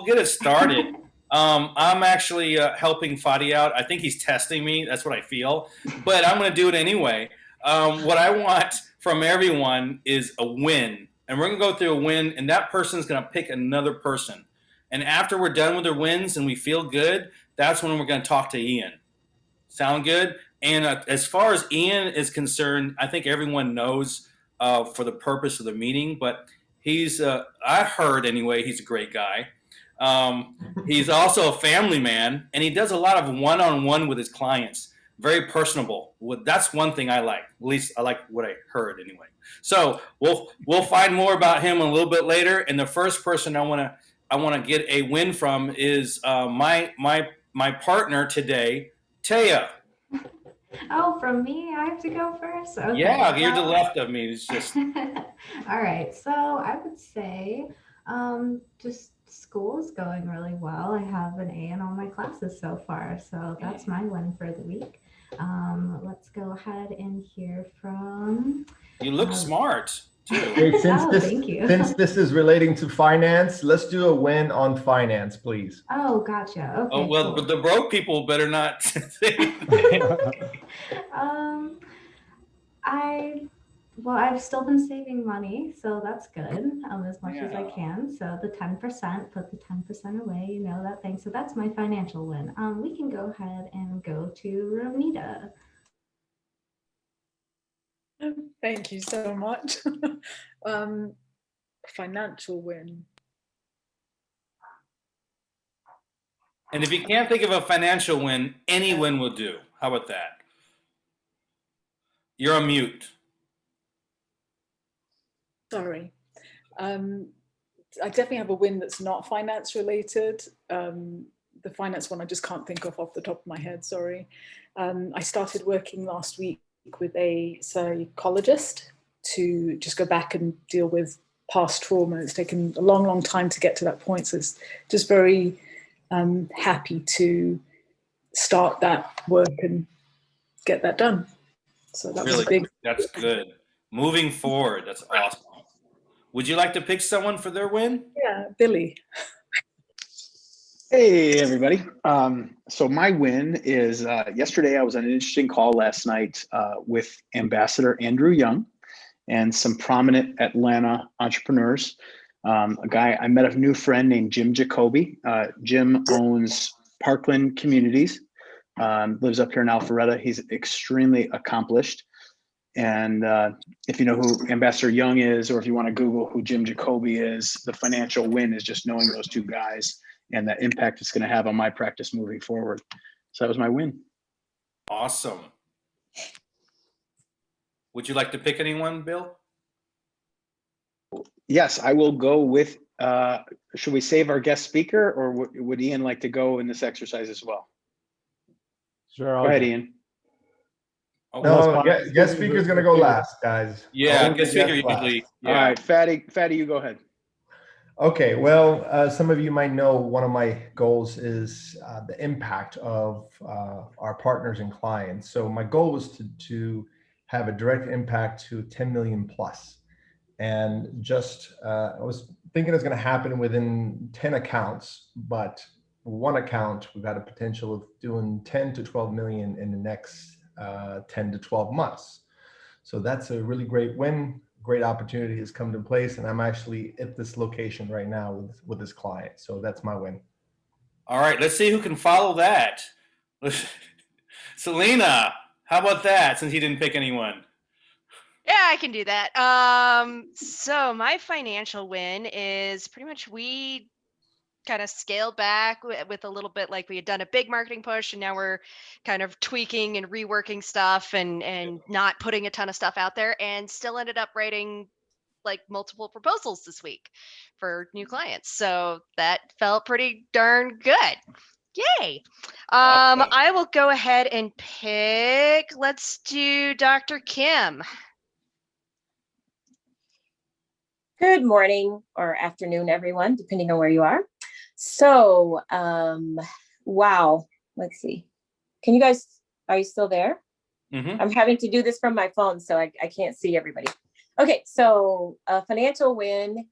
get it started. I'm actually helping Fadi out. I think he's testing me. That's what I feel. But I'm going to do it anyway. What I want from everyone is a win. And we're going to go through a win, and that person's going to pick another person. And after we're done with their wins and we feel good, that's when we're going to talk to Ian. Sound good? And as far as Ian is concerned, I think everyone knows for the purpose of the meeting, but I heard anyway, he's a great guy. He's also a family man, and he does a lot of one-on-one with his clients. Very personable. That's one thing I like. At least I like what I heard anyway. So we'll find more about him a little bit later. And the first person I want to get a win from is my partner today, Taya. Oh, from me, I have to go first. Okay. Yeah, you're to the Well, left of me. It's just all right. So I would say, just school's going really well. I have an A in all my classes so far, so that's my win for the week. Let's go ahead and hear from. you look Um, smart too. Hey, since oh, this thank you. since this is relating to finance, let's do a win on finance, please. Oh, gotcha. Oh Okay, well, but cool. the broke people better not. Um, I Well, I've still been saving money, so that's good, as much as I Yeah. can. So the 10%, put the 10% away, that thing. So that's my financial win. We can go ahead and go to Ramita. Thank you so much. um, Financial win. And if you can't think of a financial win, any win will do. How about that? You're on mute. Sorry. I definitely have a win that's not finance related. The finance one I just can't think of off the top of my head, sorry. I started working last week with a psychologist to just go back and deal with past trauma. It's taken a long, long time to get to that point. So it's just very happy to start that work and get that done. So that was Really, a big. that's good. Moving forward, that's awesome. Would you like to pick someone for their win? Yeah, Billy. Hey, everybody. So my win is yesterday I was on an interesting call last night with Ambassador Andrew Young and some prominent Atlanta entrepreneurs. I met a new friend named Jim Jacoby. Jim owns Parkland Communities, lives up here in Alpharetta. He's extremely accomplished. And if you know who Ambassador Young is, or if you want to Google who Jim Jacoby is, the financial win is just knowing those two guys and the impact it's going to have on my practice moving forward. So that was my win. Awesome. Would you like to pick anyone, Bill? Yes, I will go with, should we save our guest speaker, or would Ian like to go in this exercise as well? Sure. Go ahead, Ian. Okay. No, guest speaker's gonna go last, guys. Yeah, Only guest the speaker guest last. usually. All Yeah. right, Fatty, you go ahead. Okay, well, some of you might know one of my goals is the impact of our partners and clients. So my goal was to have a direct impact to 10 million plus. And just, I was thinking it's going to happen within 10 accounts, but one account, we've got a potential of doing 10 to 12 million in the next 10 to 12 months. So that's a really great win. Great opportunity has come to place, and I'm actually at this location right now with this client. So that's my win. All right, let's see who can follow that. Selena, how about that? Since he didn't pick anyone. Yeah, I can do that. So my financial win is pretty much we kind of scaled back with a little bit, like we had done a big marketing push and now we're kind of tweaking and reworking stuff and not putting a ton of stuff out there, and still ended up writing like multiple proposals this week for new clients. So that felt pretty darn good. Yay. Awesome. I will go ahead and pick, let's do Dr. Kim. Good morning or afternoon, everyone, depending on where you are. So, wow, let's see. Are you still there? Mm-hmm. I'm having to do this from my phone, so I can't see everybody. Okay, so a financial win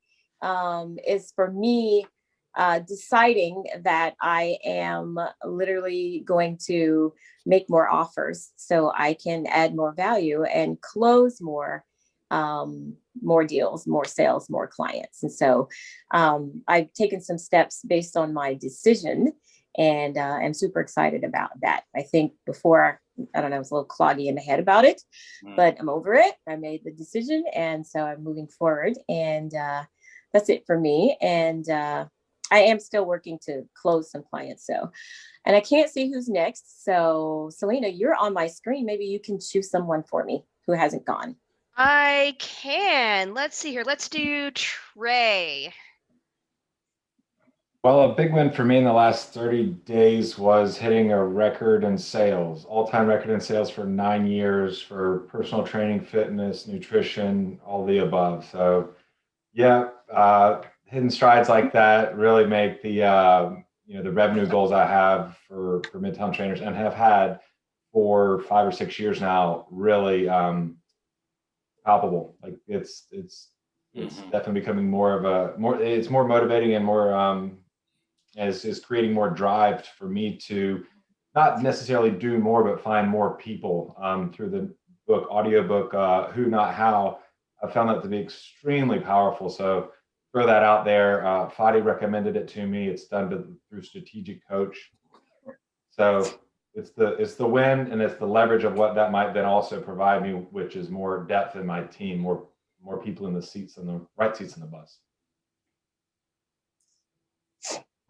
is for me deciding that I am literally going to make more offers so I can add more value and close more deals, more sales, more clients. And so I've taken some steps based on my decision, and I'm super excited about that. I think before, I don't know, I was a little cloggy in the head about it, but I'm over it. I made the decision, and so I'm moving forward, and that's it for me. And I am still working to close some clients. So, and I can't see who's next. So Selena, you're on my screen. Maybe you can choose someone for me who hasn't gone. I can. Let's see here. Let's do Trey. Well, a big win for me in the last 30 days was hitting a record in sales, all-time record in sales for 9 years for personal training, fitness, nutrition, all the above. So yeah, hitting strides like that really make the the revenue goals I have for Midtown Trainers and have had for 5 or 6 years now really palpable. Like it's definitely becoming it's more motivating and more is creating more drive for me to not necessarily do more, but find more people through the audiobook, Who Not How. I found that to be extremely powerful. So throw that out there. Fadi recommended it to me. It's done through Strategic Coach. So it's the win, and it's the leverage of what that might then also provide me, which is more depth in my team, more people in the seats, and the right seats in the bus.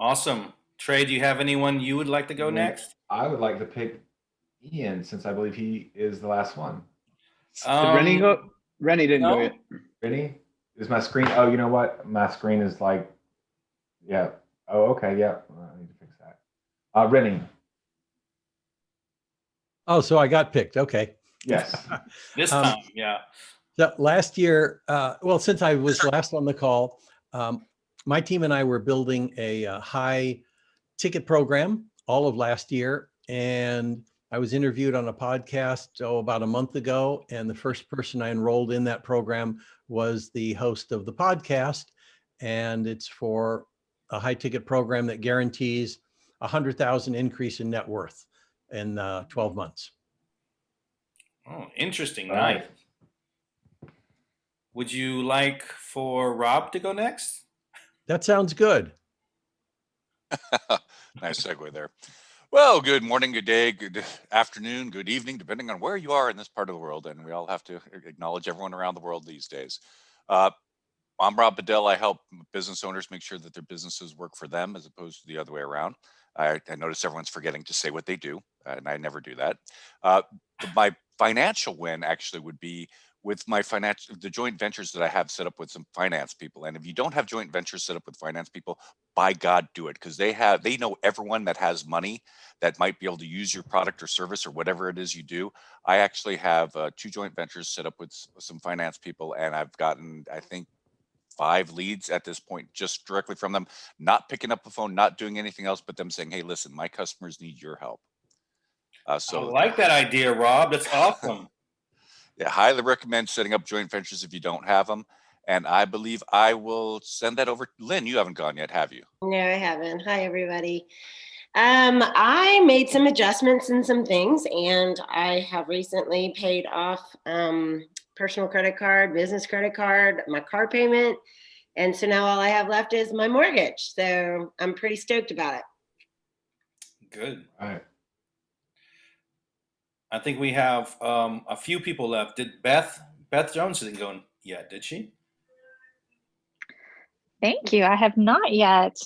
Awesome. Trey, do you have anyone you would like to go next? I would like to pick Ian, since I believe he is the last one. Did Rennie go? Rennie didn't go yet. Rennie? Is my screen? Oh, you know what? My screen is like, yeah. Oh, okay. Yeah. I need to fix that. Rennie. Oh, so I got picked. Okay. Yes. This time, yeah. So last year, well, since I was last on the call, my team and I were building a high ticket program all of last year. And I was interviewed on a podcast about a month ago. And the first person I enrolled in that program was the host of the podcast. And it's for a high ticket program that guarantees $100,000 increase in net worth in 12 months. Oh, interesting. Nice. Would you like for Rob to go next? That sounds good. Nice segue there. Well, good morning, good day, good afternoon, good evening, depending on where you are in this part of the world. And we all have to acknowledge everyone around the world these days. I'm Rob Bedell. I help business owners make sure that their businesses work for them as opposed to the other way around. I notice everyone's forgetting to say what they do, and I never do that. My financial win actually would be with the joint ventures that I have set up with some finance people. And if you don't have joint ventures set up with finance people, by God, do it, because they know everyone that has money that might be able to use your product or service or whatever it is you do. I actually have 2 joint ventures set up with some finance people, and I've gotten, I think, 5 leads at this point, just directly from them, not picking up the phone, not doing anything else, but them saying, hey, listen, my customers need your help. So I like that idea, Rob. That's awesome. Yeah, highly recommend setting up joint ventures if you don't have them. And I believe I will send that over. Lynn, you haven't gone yet, have you? No, I haven't. Hi, everybody. I made some adjustments in some things, and I have recently paid off personal credit card, business credit card, my car payment. And so now all I have left is my mortgage. So I'm pretty stoked about it. Good. All right. I think we have a few people left. Did Beth Jones didn't go yet, did she? Thank you. I have not yet.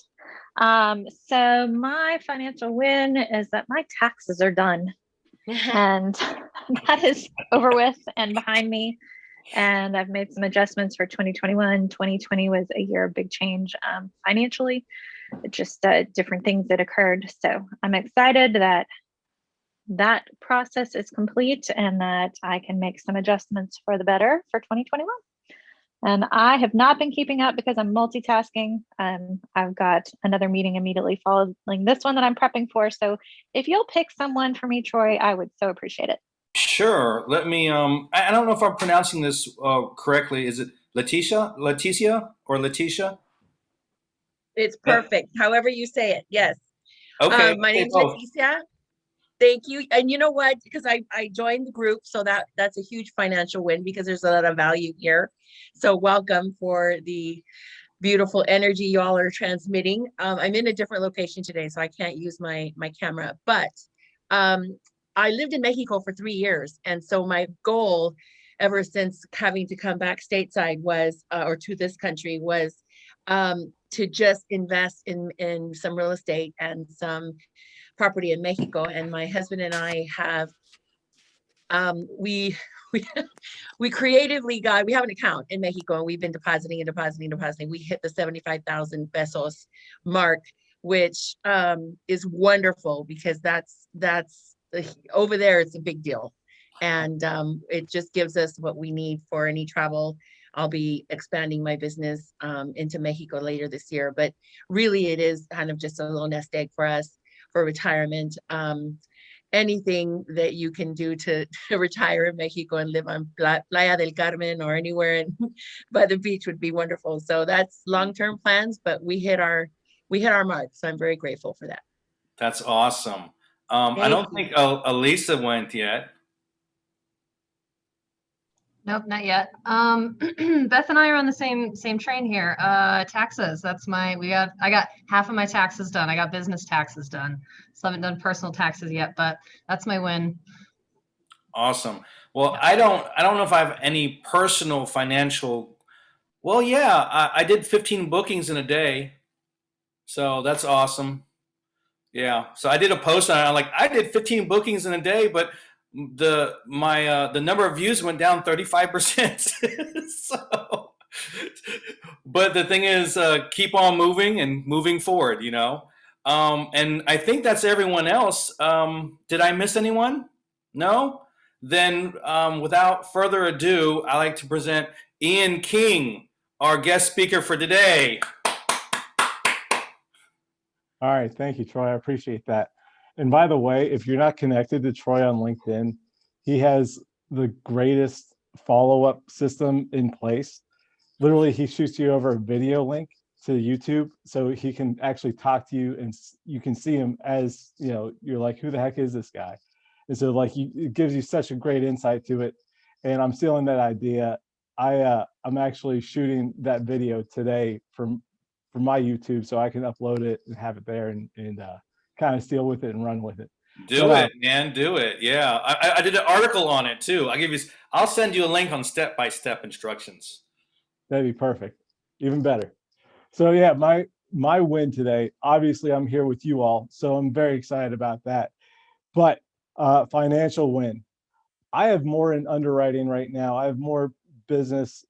So my financial win is that my taxes are done, and that is over with and behind me. And I've made some adjustments for 2021. 2020 was a year of big change financially, just different things that occurred. So I'm excited that that process is complete and that I can make some adjustments for the better for 2021. And I have not been keeping up because I'm multitasking. I've got another meeting immediately following this one that I'm prepping for. So if you'll pick someone for me, Troy, I would so appreciate it. Sure. Let me, I don't know if I'm pronouncing this correctly. Is it Leticia or Letitia? It's perfect. However you say it. Yes. Okay. My okay, name's both. Leticia. Thank you. And you know what? Because I joined the group, so that's a huge financial win because there's a lot of value here. So welcome for the beautiful energy you all are transmitting. I'm in a different location today, so I can't use my camera. But I lived in Mexico for 3 years, and so my goal, ever since having to come back stateside, was or to this country was to just invest in some real estate and some property in Mexico. And my husband and I have we we creatively we have an account in Mexico, and we've been depositing and depositing. We hit the 75,000 pesos mark, which is wonderful because that's over there, it's a big deal. And it just gives us what we need for any travel. I'll be expanding my business into Mexico later this year, but really it is kind of just a little nest egg for us for retirement. Anything that you can do to retire in Mexico and live on Playa del Carmen or anywhere by the beach would be wonderful. So that's long-term plans, but we hit our mark. So I'm very grateful for that. That's awesome. I don't think Elisa went yet. Nope, not yet. Beth and I are on the same train here. Taxes. I got half of my taxes done. I got business taxes done. So I haven't done personal taxes yet, but that's my win. Awesome. Well, I don't know if I have any personal financial. Well, yeah, I did 15 bookings in a day. So that's awesome. Yeah. So I did a post on it. I'm like, I did 15 bookings in a day, but the number of views went down 35%. So, but the thing is, keep on moving and moving forward, you know. And I think that's everyone else. Did I miss anyone? No? Then without further ado, I'd like to present Ian King, our guest speaker for today. All right. Thank you, Troy. I appreciate that. And by the way, if you're not connected to Troy on LinkedIn, he has the greatest follow-up system in place. Literally, he shoots you over a video link to YouTube so he can actually talk to you and you can see him as, you know, you're like, who the heck is this guy? And so like it gives you such a great insight to it. And I'm stealing that idea. I'm actually shooting that video today from my YouTube so I can upload it and have it there and kind of steal with it and run with it. Do it, man. Do it. Yeah. I did an article on it too. I'll send you a link on step-by-step instructions. That'd be perfect. Even better. So yeah, my win today, obviously I'm here with you all, so I'm very excited about that. But financial win. I have more in underwriting right now. I have more business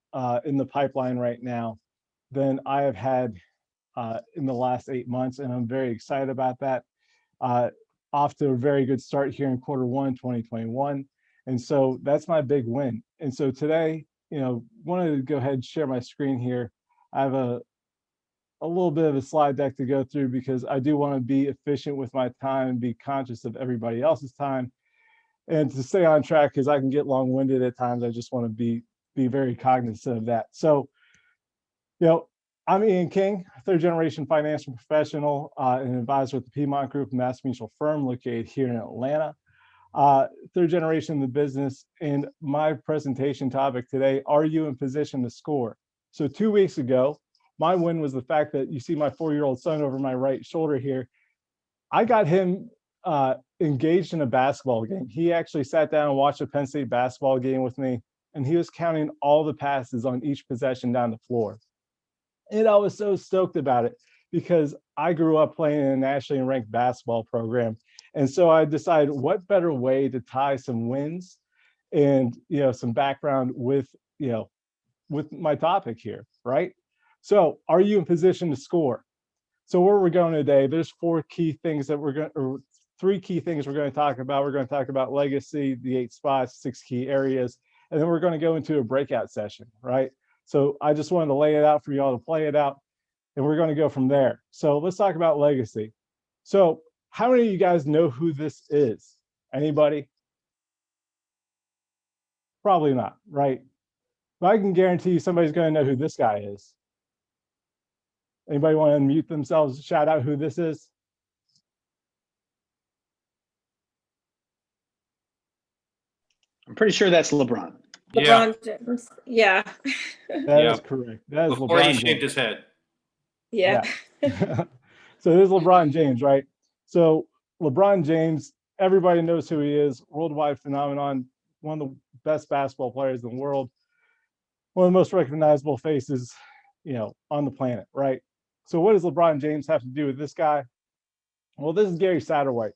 in the pipeline right now than I have had in the last 8 months, and I'm very excited about that. Off to a very good start here in Q1 2021, and so that's my big win. And so today, you know, wanted to go ahead and share my screen here. I have a little bit of a slide deck to go through because I do want to be efficient with my time and be conscious of everybody else's time, and to stay on track because I can get long-winded at times. I just want to be very cognizant of that. So, you know, I'm Ian King, third-generation financial professional and advisor with the Piedmont Group, a Mass Mutual firm located here in Atlanta. Third generation in the business, and my presentation topic today, are you in position to score? So 2 weeks ago, my win was the fact that you see my 4-year-old son over my right shoulder here. I got him engaged in a basketball game. He actually sat down and watched a Penn State basketball game with me, and he was counting all the passes on each possession down the floor. And I was so stoked about it because I grew up playing in a nationally ranked basketball program. And so I decided what better way to tie some wins and, you know, some background with, you know, with my topic here, right? So are you in position to score? So where we're going today, there's 4 key things that we're going, or 3 key things we're going to talk about. We're going to talk about legacy, the 8 spots, 6 key areas, and then we're going to go into a breakout session, right? So I just wanted to lay it out for y'all to play it out, and we're going to go from there. So let's talk about legacy. So how many of you guys know who this is? Anybody? Probably not, right? But I can guarantee you somebody's going to know who this guy is. Anybody want to unmute themselves? Shout out who this is. I'm pretty sure that's LeBron. Yeah. LeBron James. Yeah. That Yeah. is correct. That is Before LeBron he James. shaved his head. Yeah. So this is LeBron James, right? So LeBron James, everybody knows who he is, worldwide phenomenon, one of the best basketball players in the world, one of the most recognizable faces, on the planet, right? So what does LeBron James have to do with this guy? Well, this is Gary Satterwhite.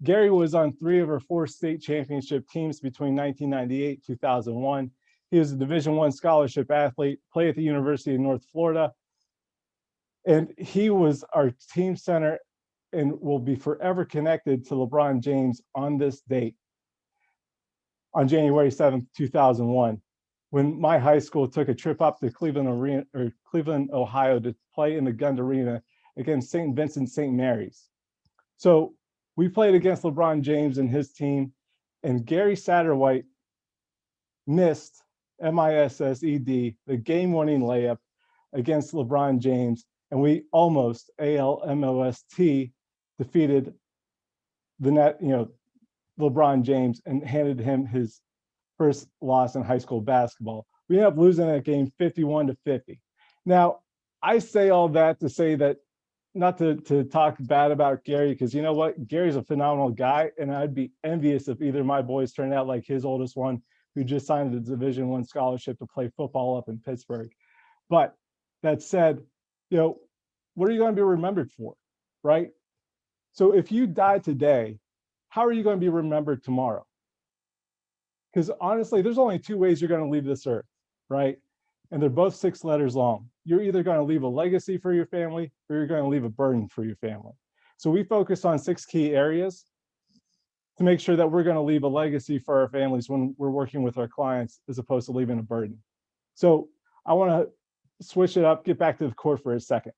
Gary was on 3 of our 4 state championship teams between 1998 2001. He was a Division I scholarship athlete, played at the University of North Florida, and he was our team center and will be forever connected to LeBron James on this date, on January 7th, 2001, when my high school took a trip up to Cleveland, Ohio to play in the Gund Arena against St. Vincent St. Mary's. So we played against LeBron James and his team, and Gary Satterwhite missed, M-I-S-S-E-D, the game-winning layup against LeBron James, and we almost, A-L-M-O-S-T, defeated LeBron James and handed him his first loss in high school basketball. We ended up losing that game 51-50. Now, I say all that to say that, not to talk bad about Gary, because you know what? Gary's a phenomenal guy, and I'd be envious if either of my boys turned out like his oldest one, who just signed a Division I scholarship to play football up in Pittsburgh. But that said, what are you going to be remembered for, right? So if you die today, how are you going to be remembered tomorrow? Because honestly, there's only 2 ways you're going to leave this earth, right? And they're both 6 letters long. You're either going to leave a legacy for your family or you're going to leave a burden for your family. So we focus on 6 key areas to make sure that we're going to leave a legacy for our families when we're working with our clients, as opposed to leaving a burden. So I want to switch it up, get back to the court for a second.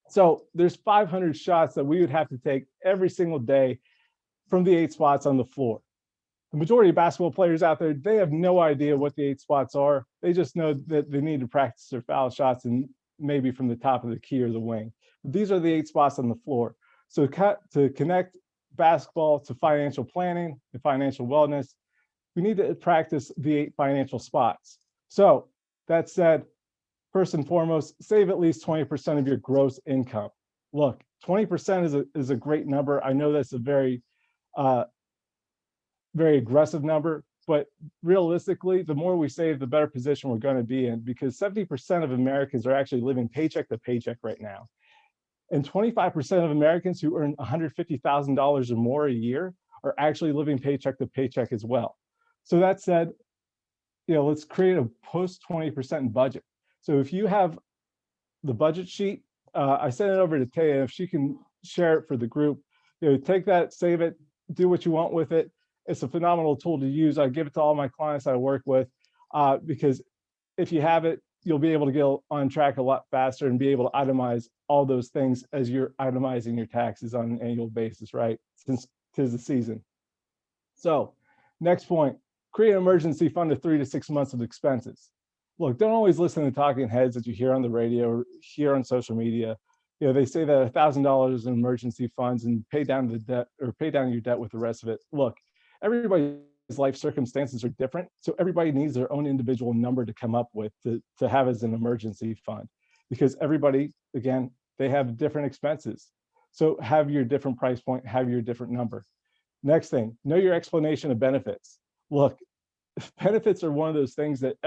So there's 500 shots that we would have to take every single day from the 8 spots on the floor. The majority of basketball players out there, they have no idea what the 8 spots are. They just know that they need to practice their foul shots and maybe from the top of the key or the wing. But these are the 8 spots on the floor. So to connect basketball to financial planning and financial wellness, we need to practice the 8 financial spots. So that said, first and foremost, save at least 20% of your gross income. Look, 20% is a great number. I know that's a very aggressive number, but realistically, the more we save, the better position we're going to be in, because 70% of Americans are actually living paycheck to paycheck right now. And 25% of Americans who earn $150,000 or more a year are actually living paycheck to paycheck as well. So that said, let's create a post 20% budget. So if you have the budget sheet, I sent it over to Taya, if she can share it for the group, take that, save it, do what you want with it. It's a phenomenal tool to use. I give it to all my clients I work with, because if you have it, you'll be able to get on track a lot faster and be able to itemize all those things as you're itemizing your taxes on an annual basis, right? Since 'tis the season. So next point, create an emergency fund of 3 to 6 months of expenses. Look, don't always listen to talking heads that you hear on the radio or hear on social media. They say that $1,000 in emergency funds and pay down the debt or pay down your debt with the rest of it. Look, everybody's life circumstances are different. So everybody needs their own individual number to come up with to have as an emergency fund, because everybody, again, they have different expenses. So have your different price point, have your different number. Next thing, know your explanation of benefits. Look, benefits are one of those things that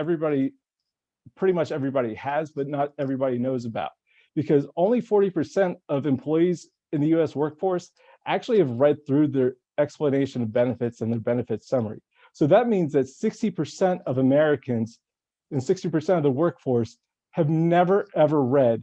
pretty much everybody has, but not everybody knows about, because only 40% of employees in the US workforce actually have read through their explanation of benefits and their benefit summary. So that means that 60% of Americans and 60% of the workforce have never ever read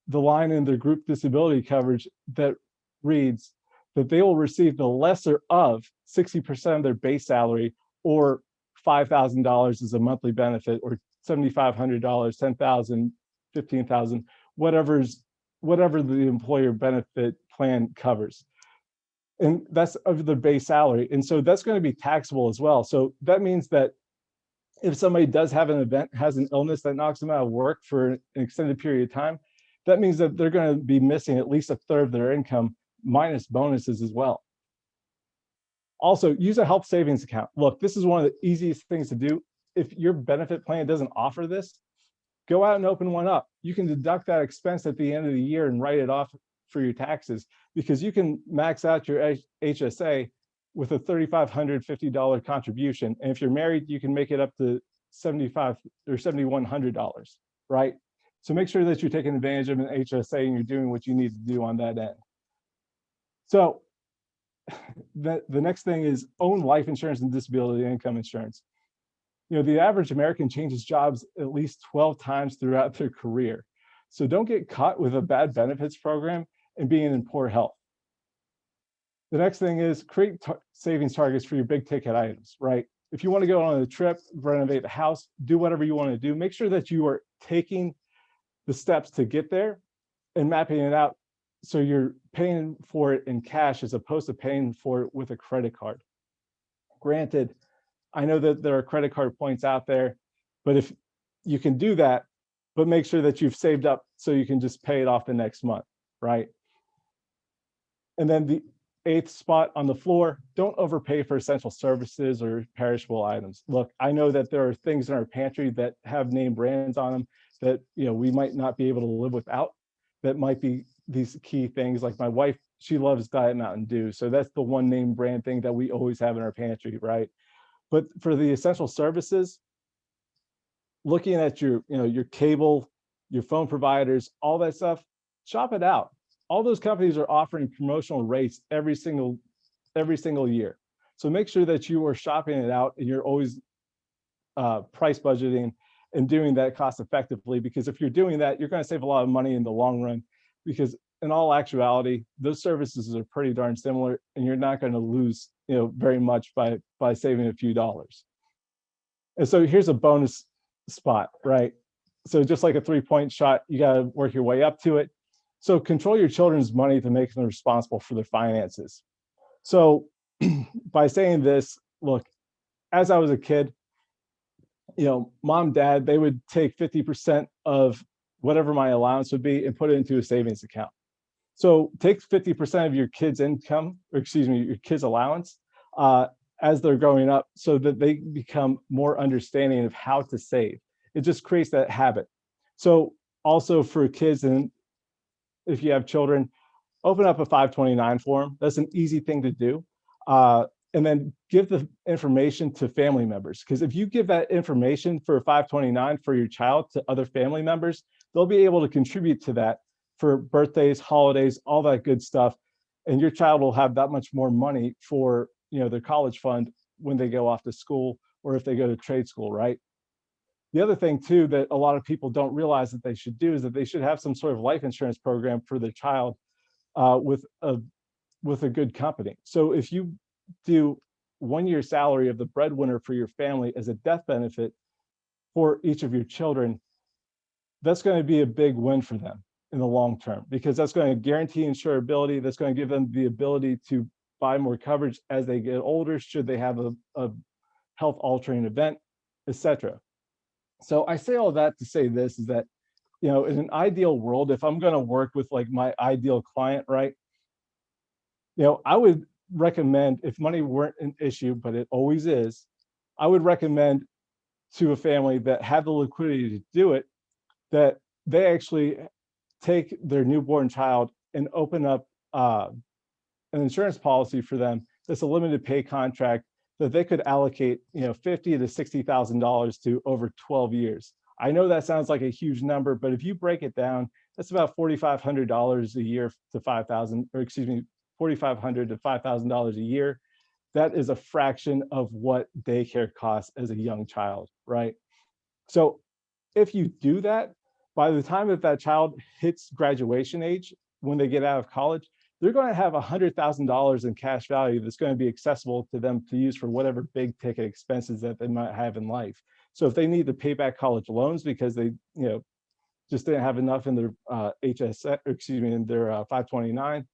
the line in their group disability coverage that reads that they will receive the lesser of 60% of their base salary, or $5,000 as a monthly benefit, or $7,500, $10,000, $15,000, whatever the employer benefit plan covers. And that's of the base salary. And so that's going to be taxable as well. So that means that if somebody does have an event, has an illness that knocks them out of work for an extended period of time, that means that they're going to be missing at least a third of their income minus bonuses as well. Also, use a health savings account. Look, this is one of the easiest things to do. If your benefit plan doesn't offer this, go out and open one up. You can deduct that expense at the end of the year and write it off for your taxes, because you can max out your HSA with a $3,550 contribution. And if you're married, you can make it up to $7,500 or $7,100, right? So make sure that you're taking advantage of an HSA and you're doing what you need to do on that end. So the next thing is own life insurance and disability income insurance. You know, the average American changes jobs at least 12 times throughout their career. So don't get caught with a bad benefits program and being in poor health. The next thing is create savings targets for your big ticket items, right? If you want to go on a trip, renovate the house, do whatever you want to do, make sure that you are taking the steps to get there and mapping it out so you're paying for it in cash as opposed to paying for it with a credit card. Granted, I know that there are credit card points out there, but if you can do that, but make sure that you've saved up so you can just pay it off the next month, right? And then the 8th spot on the floor, don't overpay for essential services or perishable items. Look, I know that there are things in our pantry that have name brands on them that, you know, we might not be able to live without. That might be these key things. Like my wife, she loves Diet Mountain Dew. So that's the one name brand thing that we always have in our pantry, right? But for the essential services, looking at your, you know, your cable, your phone providers, all that stuff, shop it out. All those companies are offering promotional rates every single year. So make sure that you are shopping it out and you're always price budgeting and doing that cost effectively, because if you're doing that, you're going to save a lot of money in the long run, because in all actuality, those services are pretty darn similar and you're not going to lose, you know, very much by saving a few dollars. And so here's a bonus spot, right? So just like a 3-point shot, you got to work your way up to it. So control your children's money to make them responsible for their finances. So by saying this, look, as I was a kid, you know, mom, dad, they would take 50% of whatever my allowance would be and put it into a savings account. So take 50% of your kid's income, or excuse me, your kid's allowance as they're growing up, so that they become more understanding of how to save. It just creates that habit. So also for kids, and if you have children, open up a 529 form. That's an easy thing to do. And then give the information to family members. Because if you give that information for a 529 for your child to other family members, they'll be able to contribute to that for birthdays, holidays, all that good stuff. And your child will have that much more money for, you know, their college fund when they go off to school or if they go to trade school, right? The other thing too that a lot of people don't realize that they should do is that they should have some sort of life insurance program for their child with a good company. So if you do 1 year salary of the breadwinner for your family as a death benefit for each of your children, that's going to be a big win for them in the long term, because that's going to guarantee insurability. That's going to give them the ability to buy more coverage as they get older, should they have a health altering event, etc. So I say all that to say this, is that, you know, in an ideal world, if I'm going to work with like my ideal client, right, you know, I would recommend, if money weren't an issue, but it always is, I would recommend to a family that had the liquidity to do it, that they actually take their newborn child and open up an insurance policy for them that's a limited pay contract that they could allocate, you know, $50,000 to $60,000 to over 12 years. I know that sounds like a huge number, but if you break it down, that's about $4,500 a year to $5,000, or excuse me, $4,500 to $5,000 a year. That is a fraction of what daycare costs as a young child, right? So if you do that, by the time that that child hits graduation age, when they get out of college, they're going to have $100,000 in cash value that's going to be accessible to them to use for whatever big ticket expenses that they might have in life. So if they need to pay back college loans because they, you know, just didn't have enough in their in their 529,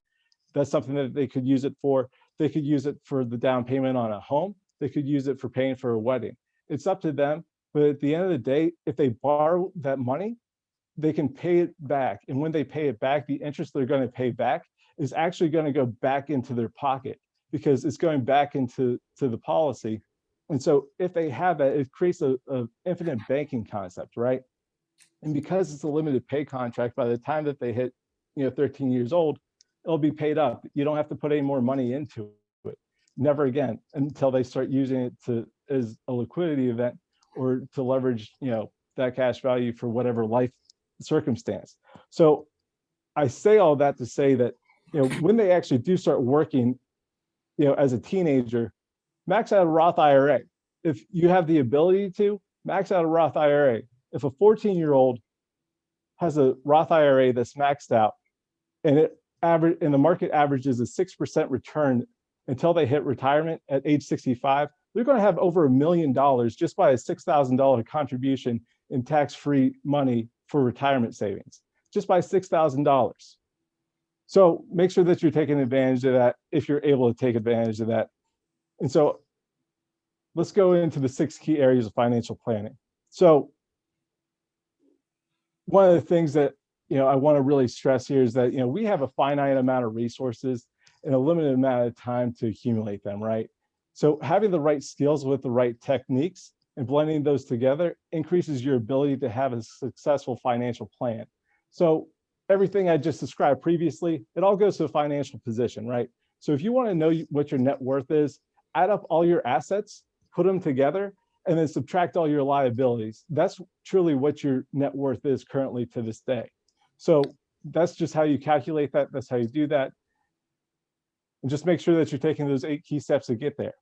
that's something that they could use it for. They could use it for the down payment on a home. They could use it for paying for a wedding. It's up to them. But at the end of the day, if they borrow that money, they can pay it back. And when they pay it back, the interest they're going to pay back is actually going to go back into their pocket because it's going back into the policy. And so if they have that, it creates a infinite banking concept, right? And because it's a limited pay contract, by the time that they hit 13 years old, it'll be paid up. You don't have to put any more money into it, never again, until they start using it as a liquidity event or to leverage that cash value for whatever life circumstance. So I say all that to say that when they actually do start working as a teenager, max out a Roth IRA. If you have the ability to, max out a Roth IRA. If a 14-year-old has a Roth IRA that's maxed out and the market averages a 6% return until they hit retirement at age 65, they're going to have over $1 million just by a $6,000 contribution in tax-free money for retirement savings, just by $6,000. So make sure that you're taking advantage of that if you're able to take advantage of that. And so let's go into the 6 key areas of financial planning. So one of the things that I want to really stress here is that we have a finite amount of resources and a limited amount of time to accumulate them, right? So having the right skills with the right techniques and blending those together increases your ability to have a successful financial plan. So everything I just described previously, it all goes to a financial position, right? So if you want to know what your net worth is, add up all your assets, put them together, and then subtract all your liabilities. That's truly what your net worth is currently to this day. So that's just how you calculate that. That's how you do that. And just make sure that you're taking those 8 key steps to get there.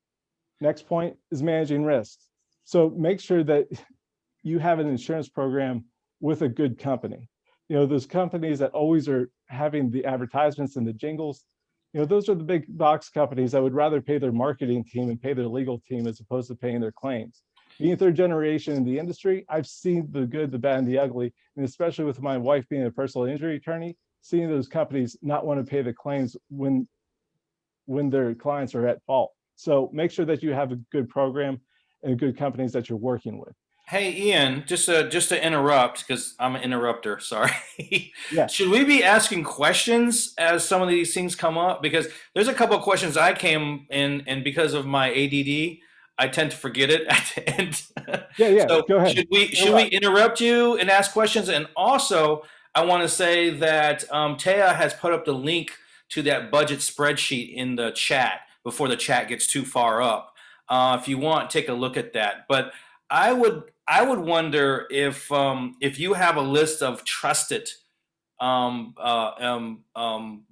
Next point is managing risks. So make sure that you have an insurance program with a good company. Those companies that always are having the advertisements and the jingles, those are the big box companies that would rather pay their marketing team and pay their legal team as opposed to paying their claims. Being 3rd generation in the industry, I've seen the good, the bad, and the ugly, and especially with my wife being a personal injury attorney, seeing those companies not want to pay the claims when their clients are at fault. So make sure that you have a good program and good companies that you're working with. Hey, Ian, just to interrupt, because I'm an interrupter, sorry. Yeah. Should we be asking questions as some of these things come up? Because there's a couple of questions I came in, and because of my ADD, I tend to forget it at the end. Yeah, So go ahead. should we interrupt you and ask questions? And also, I want to say that Taya has put up the link to that budget spreadsheet in the chat before the chat gets too far up. If you want, take a look at that. But I would wonder if you have a list of trusted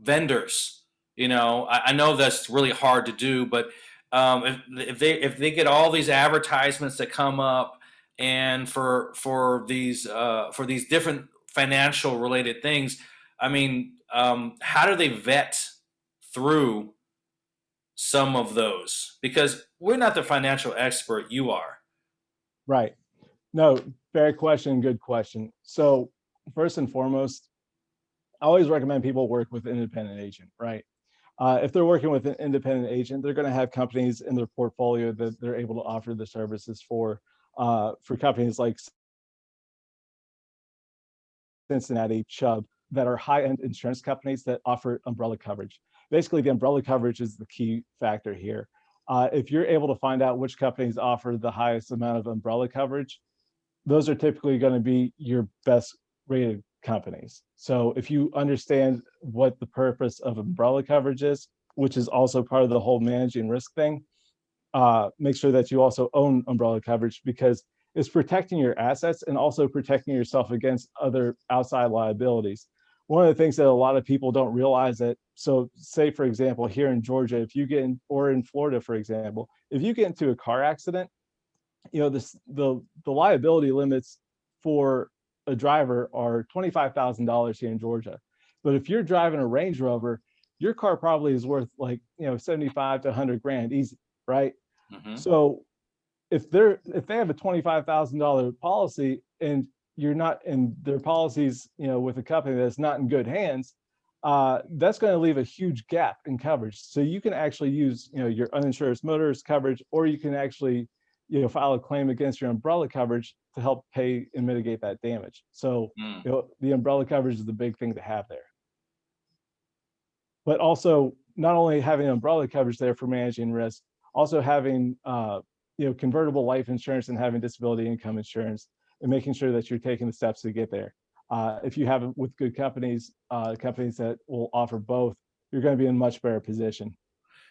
vendors. I know that's really hard to do, but if they get all these advertisements that come up, and for these different financial related things, I mean, how do they vet through some of those? Because we're not the financial expert, you are. Right. No, fair question, good question. So first and foremost, I always recommend people work with an independent agent, right? If they're working with an independent agent, they're going to have companies in their portfolio that they're able to offer the services for companies like Cincinnati, Chubb, that are high-end insurance companies that offer umbrella coverage. Basically, the umbrella coverage is the key factor here. If you're able to find out which companies offer the highest amount of umbrella coverage, those are typically going to be your best rated companies. So if you understand what the purpose of umbrella coverage is, which is also part of the whole managing risk thing, make sure that you also own umbrella coverage, because it's protecting your assets and also protecting yourself against other outside liabilities. One of the things that a lot of people don't realize that, so say, for example, here in Georgia, if you get in, or in Florida, for example, if you get into a car accident, the liability limits for a driver are $25,000 here in Georgia. But if you're driving a Range Rover, your car probably is worth like 75 to 100 grand easy, right? Mm-hmm. So if they have a $25,000 policy and you're not in their policies, with a company that's not in good hands, that's going to leave a huge gap in coverage. So you can actually use, your uninsured motorist coverage, or you can actually, file a claim against your umbrella coverage to help pay and mitigate that damage. So the umbrella coverage is the big thing to have there. But also not only having umbrella coverage there for managing risk, also having convertible life insurance and having disability income insurance, and making sure that you're taking the steps to get there. If you have it with good companies, companies that will offer both, you're going to be in a much better position.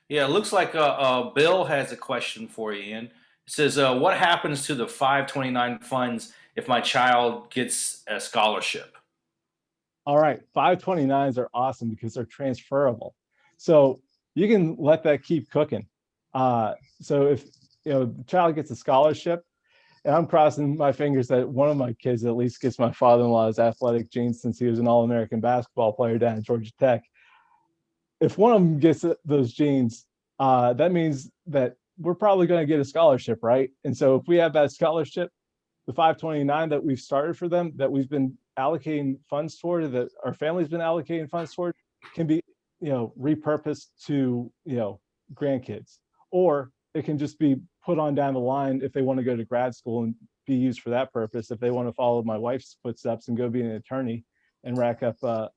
Yeah, it looks like Bill has a question for you, Ian. It says, what happens to the 529 funds if my child gets a scholarship? All right, 529s are awesome because they're transferable. So you can let that keep cooking. So if the child gets a scholarship, and I'm crossing my fingers that one of my kids at least gets my father-in-law's athletic genes since he was an All-American basketball player down at Georgia Tech. If one of them gets those genes, that means that we're probably going to get a scholarship, right? And so if we have that scholarship, the 529 that we've started for them, that we've been allocating funds toward, that our family's been allocating funds toward, can be repurposed to grandkids, or it can just be put on down the line if they want to go to grad school and be used for that purpose. If they want to follow my wife's footsteps and go be an attorney and rack up an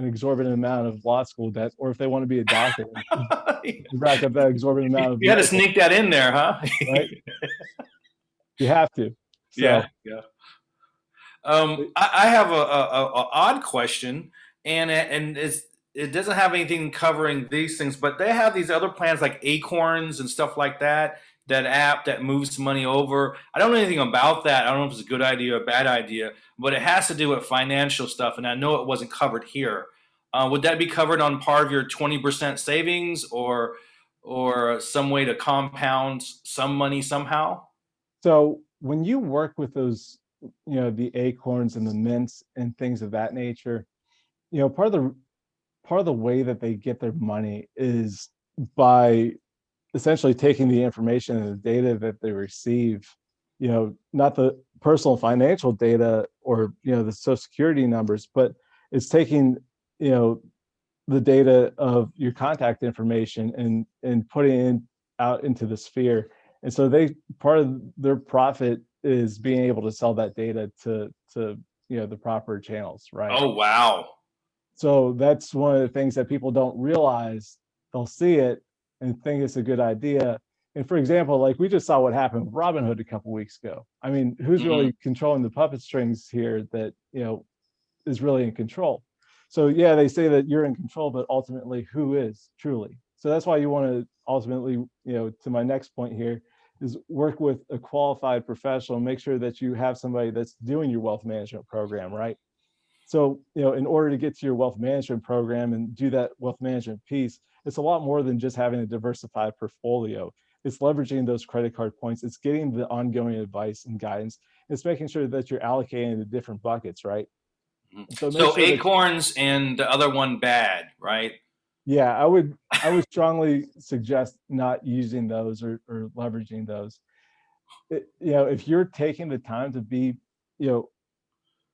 exorbitant amount of law school debt, or if they want to be a doctor and rack up that exorbitant amount of you had to sneak that in there, huh? Right? You have to. So, yeah. I have a odd question, and it doesn't have anything covering these things, but they have these other plans like Acorns and stuff like that. That app that moves money over. I don't know anything about that. I don't know if it's a good idea or a bad idea, but it has to do with financial stuff, and I know it wasn't covered here. Would that be covered on part of your 20% savings, or some way to compound some money somehow? So when you work with those, the Acorns and the Mints and things of that nature, part of the way that they get their money is by essentially taking the information and the data that they receive, not the personal financial data or the Social Security numbers, but it's taking the data of your contact information and putting it out into the sphere. And so part of their profit is being able to sell that data to the proper channels, right? Oh wow. So that's one of the things that people don't realize. They'll see it and think it's a good idea. And for example, like we just saw what happened with Robinhood a couple weeks ago. I mean, who's really controlling the puppet strings here that is really in control? So yeah, they say that you're in control, but ultimately who is truly? So that's why you want to ultimately, to my next point here, is work with a qualified professional, make sure that you have somebody that's doing your wealth management program, right? So, in order to get to your wealth management program and do that wealth management piece, it's a lot more than just having a diversified portfolio. It's leveraging those credit card points. It's getting the ongoing advice and guidance. It's making sure that you're allocating the different buckets, right? So sure Acorns and the other one bad, right? Yeah, I would strongly suggest not using those or leveraging those. If you're taking the time to be,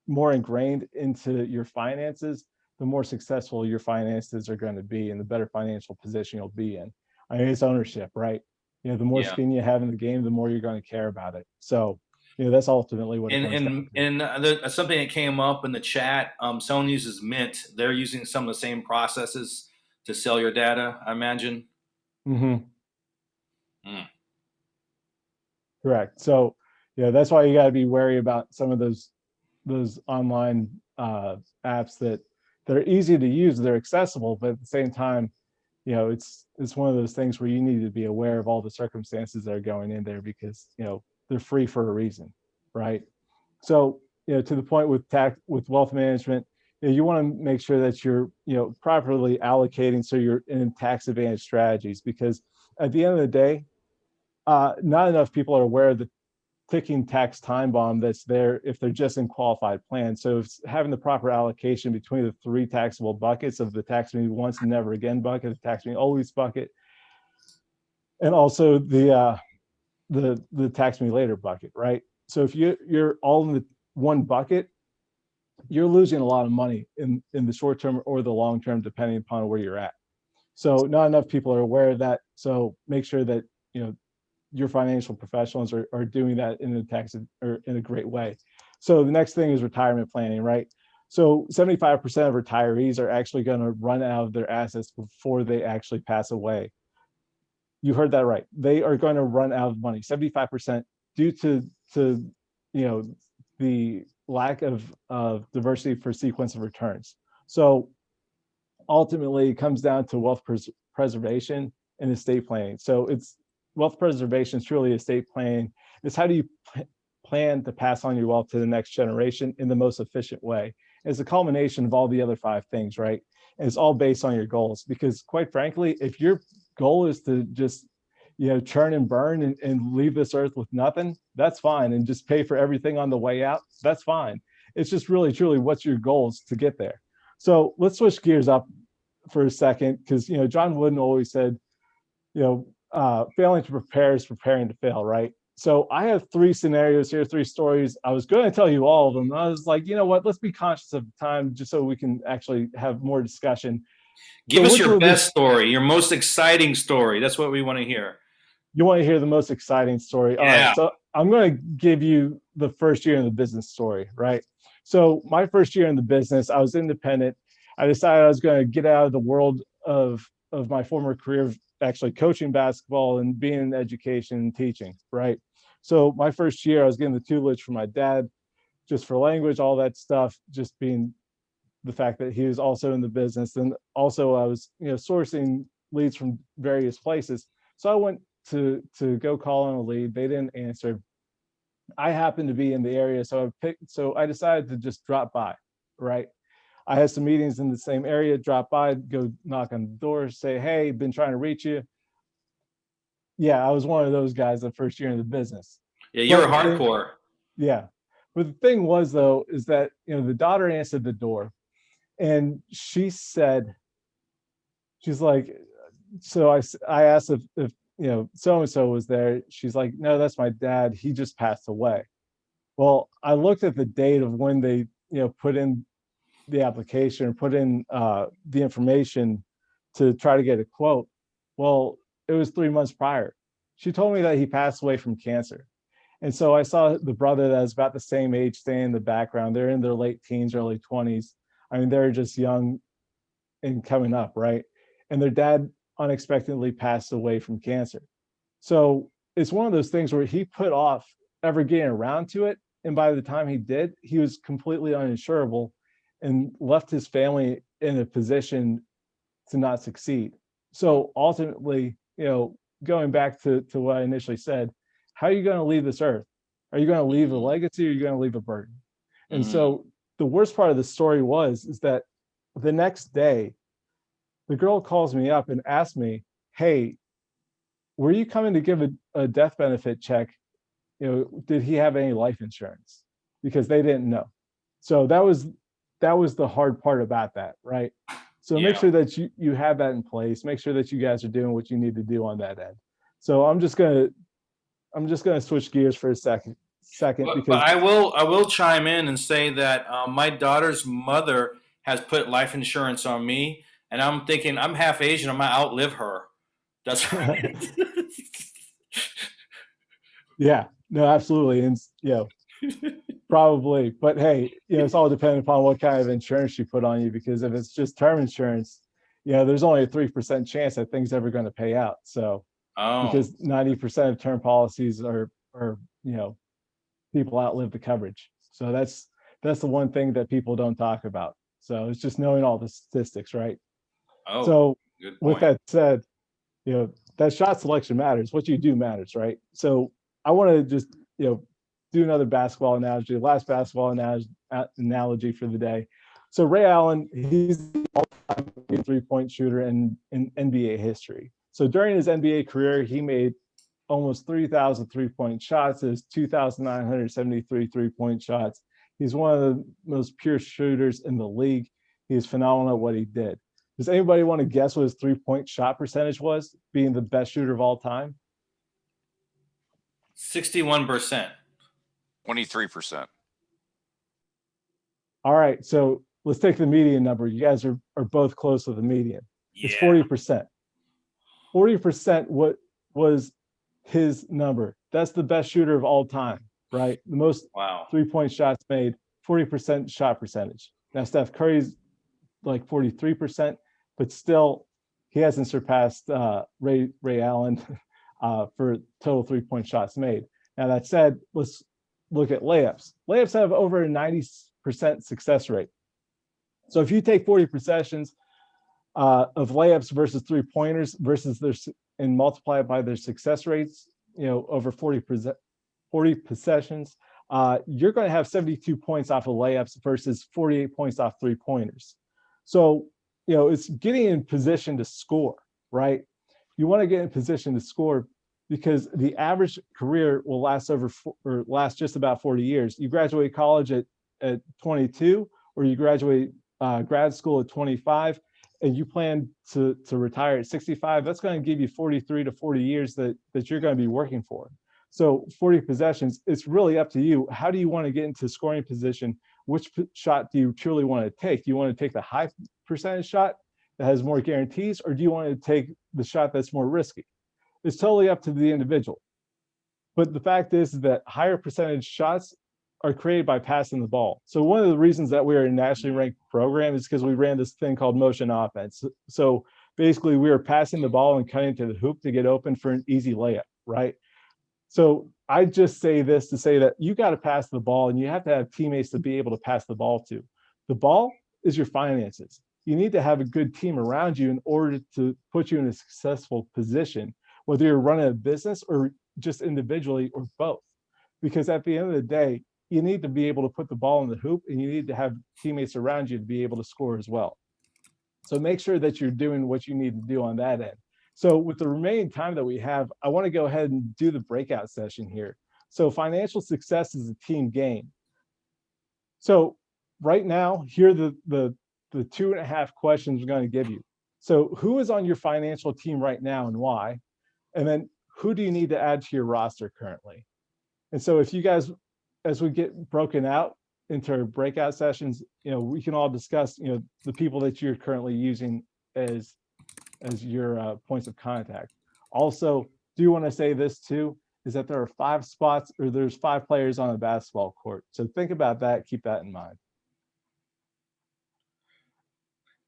more ingrained into your finances, the more successful your finances are going to be and the better financial position you'll be in. I mean, it's ownership, right? The more skin you have in the game, the more you're going to care about it. So, that's ultimately what it comes down to. And something that came up in the chat, someone uses Mint. They're using some of the same processes to sell your data, I imagine. Correct. So, that's why you got to be wary about some of those online apps that they're easy to use, they're accessible, but at the same time, it's one of those things where you need to be aware of all the circumstances that are going in there because they're free for a reason, right? So to the point with wealth management, you want to make sure that you're properly allocating so you're in tax advantage strategies, because at the end of the day, not enough people are aware of the ticking tax time bomb that's there if they're just in qualified plans. So it's having the proper allocation between the three taxable buckets of the tax me once and never again bucket, the tax me always bucket, and also the tax me later bucket, right? So if you're all in the one bucket, you're losing a lot of money in the short term or the long term, depending upon where you're at. So not enough people are aware of that. So make sure that your financial professionals are doing that in a tax or in a great way. So the next thing is retirement planning, right? So 75% of retirees are actually going to run out of their assets before they actually pass away. You heard that right. They are going to run out of money, 75%, due to the lack of diversity for sequence of returns. So ultimately, it comes down to wealth preservation and estate planning. So it's wealth preservation is truly estate planning. It's how do you plan to pass on your wealth to the next generation in the most efficient way? It's a culmination of all the other 5 things, right? And it's all based on your goals. Because quite frankly, if your goal is to just churn and burn and leave this earth with nothing, that's fine. And just pay for everything on the way out, that's fine. It's just really, truly, what's your goals to get there? So let's switch gears up for a second, because John Wooden always said, failing to prepare is preparing to fail, right? So I have 3 scenarios here, 3 stories. I was going to tell you all of them. I was like, you know what? Let's be conscious of time just so we can actually have more discussion. Give us your best story, your most exciting story. That's what we want to hear. You want to hear the most exciting story? All right. So I'm going to give you the first year in the business story, right? So my first year in the business, I was independent. I decided I was going to get out of the world of my former career of actually coaching basketball and being in education and teaching, right? So my first year, I was getting the tutelage from my dad, just for language, all that stuff, just being the fact that he was also in the business. And also I was, sourcing leads from various places. So I went to go call on a lead. They didn't answer. I happened to be in the area, so I decided to just drop by, right? I had some meetings in the same area, drop by, go knock on the door, say, hey, been trying to reach you. Yeah, I was one of those guys the first year in the business. Yeah, you're hardcore. Yeah. But the thing was, though, is that, the daughter answered the door and she said, she's like, so I asked if so-and-so was there. She's like, no, that's my dad. He just passed away. Well, I looked at the date of when they, put in the application or put in the information to try to get a quote. Well, it was 3 months prior. She told me that he passed away from cancer. And so I saw the brother that was about the same age staying in the background. They're in their late teens, early 20s. I mean, they're just young and coming up, right? And their dad unexpectedly passed away from cancer. So it's one of those things where he put off ever getting around to it. And by the time he did, he was completely uninsurable and left his family in a position to not succeed. So ultimately, going back to what I initially said, how are you going to leave this earth? Are you going to leave a legacy or are you going to leave a burden? And so the worst part of the story is that the next day, the girl calls me up and asks me, hey, were you coming to give a death benefit check? Did he have any life insurance? Because they didn't know. So that was the hard part about that, right? So make sure that you have that in place. Make sure that you guys are doing what you need to do on that end. So I'm just gonna switch gears for a second because but I will chime in and say that my daughter's mother has put life insurance on me, and I'm thinking I'm half Asian. I'm gonna outlive her. That's right. Yeah, no, absolutely, and probably. But hey, it's all dependent upon what kind of insurance you put on you. Because if it's just term insurance, there's only a 3% chance that thing's ever going to pay out. So because 90% of term policies are people outlive the coverage. So that's the one thing that people don't talk about. So it's just knowing all the statistics, right? Oh, so good point. With that said, that shot selection matters. What you do matters, right? So I want to just do another basketball analogy, last basketball analogy for the day. So Ray Allen, he's the all-time 3-point shooter in NBA history. So during his NBA career, he made almost 3,000 3-point shots. There's 2,973 3-point shots. He's one of the most pure shooters in the league. He's phenomenal at what he did. Does anybody want to guess what his 3-point shot percentage was, being the best shooter of all time? 61%. 23%. All right, so let's take the median number. You guys are both close to the median. It's 40%. 40% what was his number. That's the best shooter of all time, right? The most Wow. 3-point shots made, 40% shot percentage. Now Steph Curry's like 43%, but still he hasn't surpassed Ray Allen for total 3-point shots made. Now that said, let's look at layups. Layups have over a 90% success rate. So if you take 40 possessions of layups versus 3-pointers versus their and multiply it by their success rates, over 40 possessions, you're going to have 72 points off of layups versus 48 points off 3-pointers. So, it's getting in position to score, right? You want to get in position to score because the average career will last last just about 40 years. You graduate college at 22, or you graduate grad school at 25, and you plan to retire at 65, that's going to give you 43 to 40 years that you're going to be working for. So 40 possessions, it's really up to you. How do you want to get into scoring position? Which shot do you truly want to take? Do you want to take the high percentage shot that has more guarantees, or do you want to take the shot that's more risky? It's totally up to the individual. But the fact is that higher percentage shots are created by passing the ball. So one of the reasons that we are a nationally ranked program is because we ran this thing called motion offense. So basically we were passing the ball and cutting to the hoop to get open for an easy layup, right? So I just say this to say that you got to pass the ball, and you have to have teammates to be able to pass the ball to. The ball is your finances. You need to have a good team around you in order to put you in a successful position, whether you're running a business or just individually or both. Because at the end of the day, you need to be able to put the ball in the hoop, and you need to have teammates around you to be able to score as well. So make sure that you're doing what you need to do on that end. So with the remaining time that we have, I want to go ahead and do the breakout session here. So financial success is a team game. So right now, here are the 2.5 questions we're going to give you. So who is on your financial team right now and why? And then who do you need to add to your roster currently? And so if you guys, as we get broken out into our breakout sessions, we can all discuss, the people that you're currently using as your points of contact. Also, do want to say this too, is that there are 5 spots, or there's 5 players on a basketball court. So think about that, keep that in mind.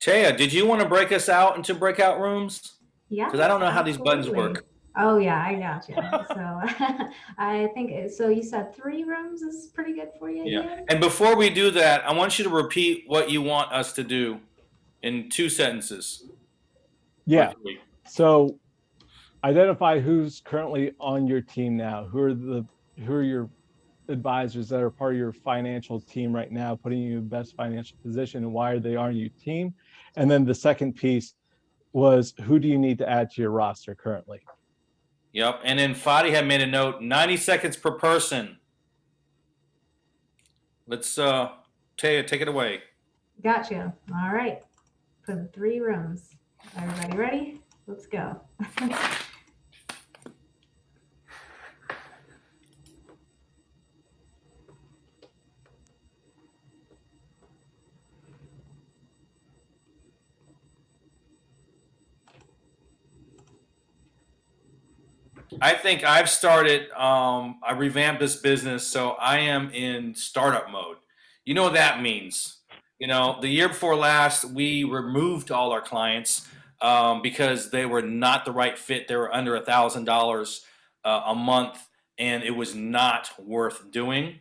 Taya, did you want to break us out into breakout rooms? Yeah. Because I don't know how these buttons absolutely. work. Oh yeah, I got you. So I think so. You said 3 rooms is pretty good for you. Yeah. Ian? And before we do that, I want you to repeat what you want us to do in 2 sentences. Yeah. So identify who's currently on your team now. Who are your advisors that are part of your financial team right now, putting you in the best financial position, and why are they on your team? And then the second piece was, who do you need to add to your roster currently? Yep. And then Fadi had made a note, 90 seconds per person. Let's Taya, take it away. Gotcha. All right. For the 3 rooms. Everybody ready? Let's go. I think I've started, I revamped this business, so I am in startup mode. You know what that means. The year before last, we removed all our clients because they were not the right fit. They were under $1,000 a month, and it was not worth doing.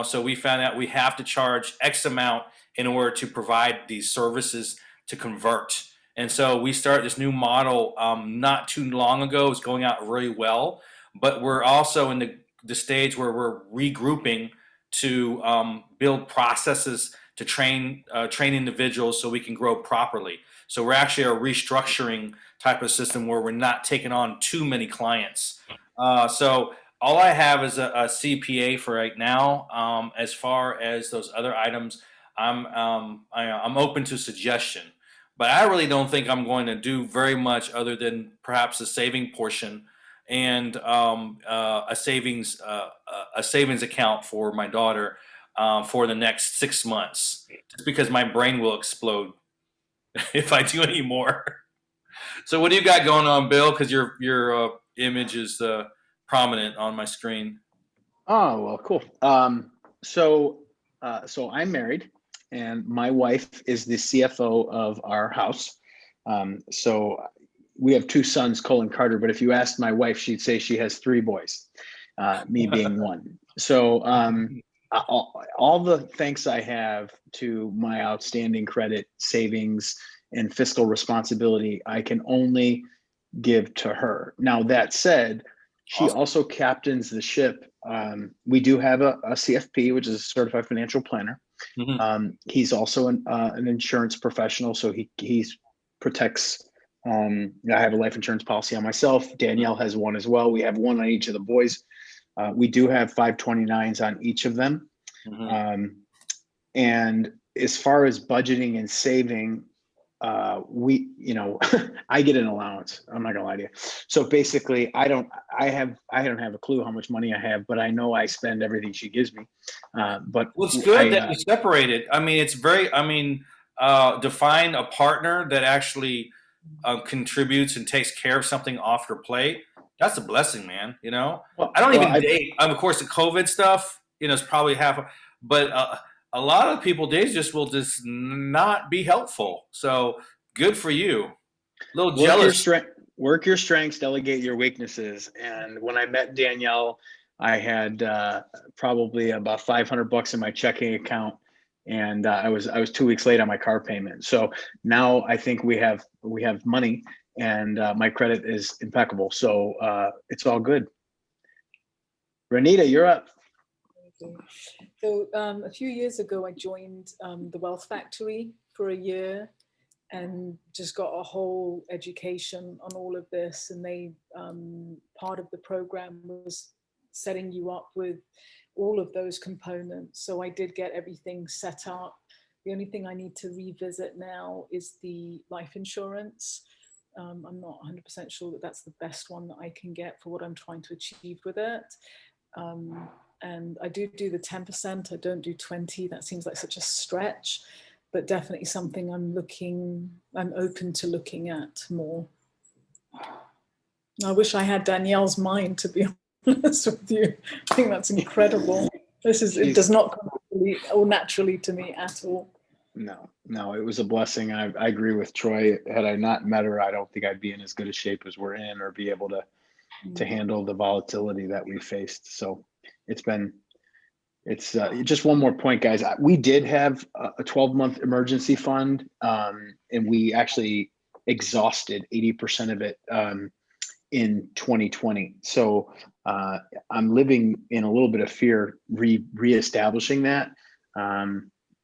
So we found out we have to charge X amount in order to provide these services to convert. And so we started this new model not too long ago. It's going out really well, but we're also in the stage where we're regrouping to build processes to train individuals so we can grow properly. So we're actually a restructuring type of system where we're not taking on too many clients. So all I have is a CPA for right now. As far as those other items, I'm open to suggestion. But I really don't think I'm going to do very much other than perhaps a saving portion and a savings account for my daughter for the next 6 months, just because my brain will explode if I do any more. So what do you got going on, Bill? Because you're image is prominent on my screen. Oh, well, cool. So I'm married, and my wife is the CFO of our house. So we have 2 sons, Cole and Carter, but if you asked my wife, she'd say she has 3 boys, me being one. So all the thanks I have to my outstanding credit, savings, and fiscal responsibility, I can only give to her. Now, that said, she also captains the ship. We do have a CFP, which is a certified financial planner. He's also an insurance professional, so he protects. I have a life insurance policy on myself. Danielle has one as well. We have one on each of the boys. We do have 529s on each of them. And as far as budgeting and saving, I get an allowance. I'm not gonna lie to you. So basically, I don't have a clue how much money I have, but I know I spend everything she gives me. But well, it's good that you separate it. I mean, it's very. I mean, define a partner that actually contributes and takes care of something off your plate. That's a blessing, man. You know, I don't even date. Of course, the COVID stuff, is probably half. But a lot of people days will just not be helpful. So good for you. A little jealous. Work your strengths, delegate your weaknesses. And when I met Danielle, I had probably about $500 in my checking account, and I was 2 weeks late on my car payment. So now I think we have money, and my credit is impeccable. So it's all good. Renita, you're up. So a few years ago, I joined the Wealth Factory for a year and just got a whole education on all of this. And they part of the program was setting you up with all of those components. So I did get everything set up. The only thing I need to revisit now is the life insurance. I'm not 100% sure that that's the best one that I can get for what I'm trying to achieve with it. And I do the 10%, I don't do 20. That seems like such a stretch, but definitely something I'm open to looking at more. I wish I had Danielle's mind, to be honest with you. I think that's incredible. It does not come naturally to me at all. No, it was a blessing. I agree with Troy. Had I not met her, I don't think I'd be in as good a shape as we're in, or be able to handle the volatility that we faced. So it's just one more point, guys. We did have a 12-month emergency fund, and we actually exhausted 80% of it in 2020. So I'm living in a little bit of fear reestablishing that.